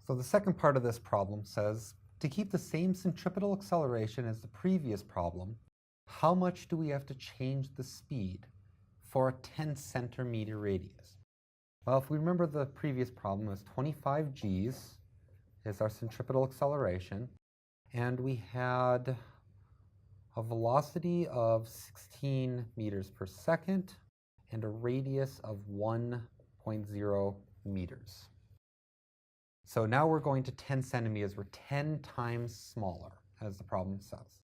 So the second part of this problem says, to keep the same centripetal acceleration as the previous problem, how much do we have to change the speed for a 10 centimeter radius? Well, if we remember the previous problem was 25 g's is our centripetal acceleration, and we had a velocity of 16 meters per second and a radius of 1.0 meters. So now we're going to 10 centimeters. We're 10 times smaller, as the problem says.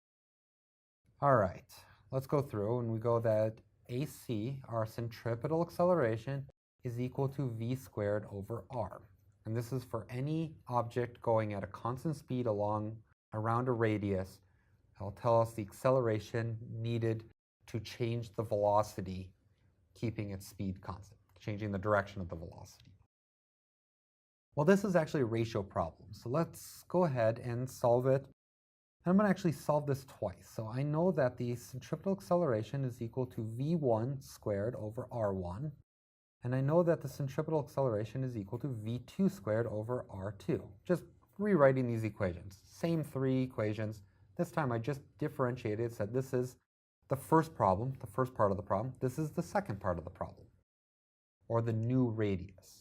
All right, let's go through, and we go that AC, our centripetal acceleration, is equal to v squared over r. And this is for any object going at a constant speed around a radius. It'll tell us the acceleration needed to change the velocity, keeping its speed constant, changing the direction of the velocity. Well, this is actually a ratio problem, so let's go ahead and solve it. I'm going to actually solve this twice. So I know that the centripetal acceleration is equal to v1 squared over r1, and I know that the centripetal acceleration is equal to v2 squared over r2. Just rewriting these equations, same three equations. This time I just differentiated, said this is the first problem, the first part of the problem. This is the second part of the problem, or the new radius.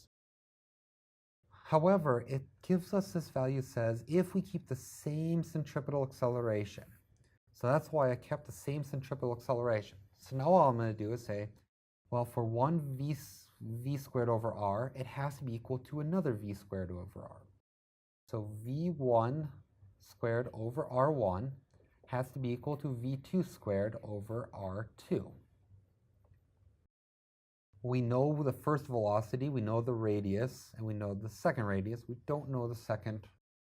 However, it gives us this value, says if we keep the same centripetal acceleration. So that's why I kept the same centripetal acceleration. So now all I'm going to do is say, well, for one v squared over r, it has to be equal to another v squared over r. So v1 squared over r1 has to be equal to v2 squared over r2. We know the first velocity, we know the radius, and we know the second radius. We don't know the second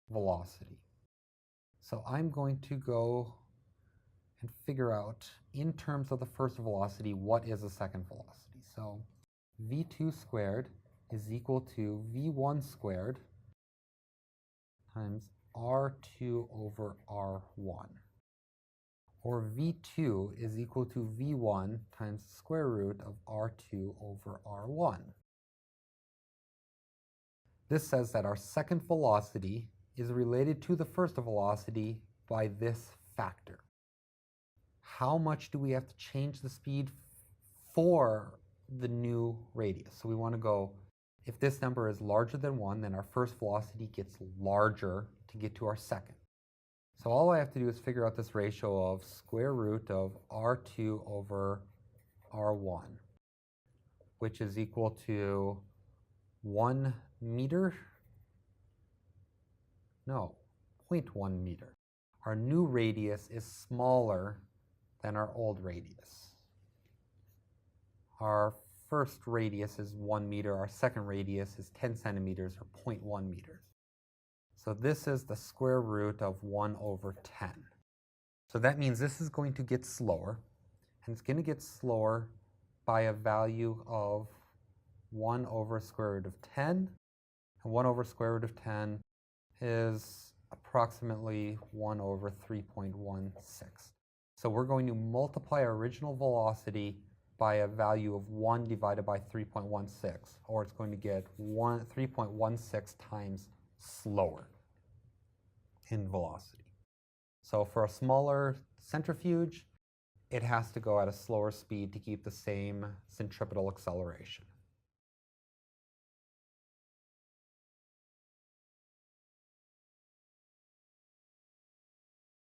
velocity. So I'm going to go and figure out, in terms of the first velocity, what is the second velocity. So v2 squared is equal to v1 squared times r2 over r1. Or v2 is equal to v1 times the square root of r2 over r1. This says that our second velocity is related to the first velocity by this factor. How much do we have to change the speed for the new radius? So we want to go, if this number is larger than 1, then our first velocity gets larger to get to our second. So all I have to do is figure out this ratio of square root of r2 over r1, which is equal to 1 meter? No, 0.1 meter. Our new radius is smaller than our old radius. Our first radius is 1 meter, our second radius is 10 centimeters or 0.1 meters. So this is the square root of 1 over 10. So that means this is going to get slower, and it's going to get slower by a value of 1 over square root of 10. And 1 over square root of 10 is approximately 1 over 3.16. So we're going to multiply our original velocity by a value of 1 divided by 3.16, or it's going to get 3.16 times slower in velocity. So for a smaller centrifuge, it has to go at a slower speed to keep the same centripetal acceleration.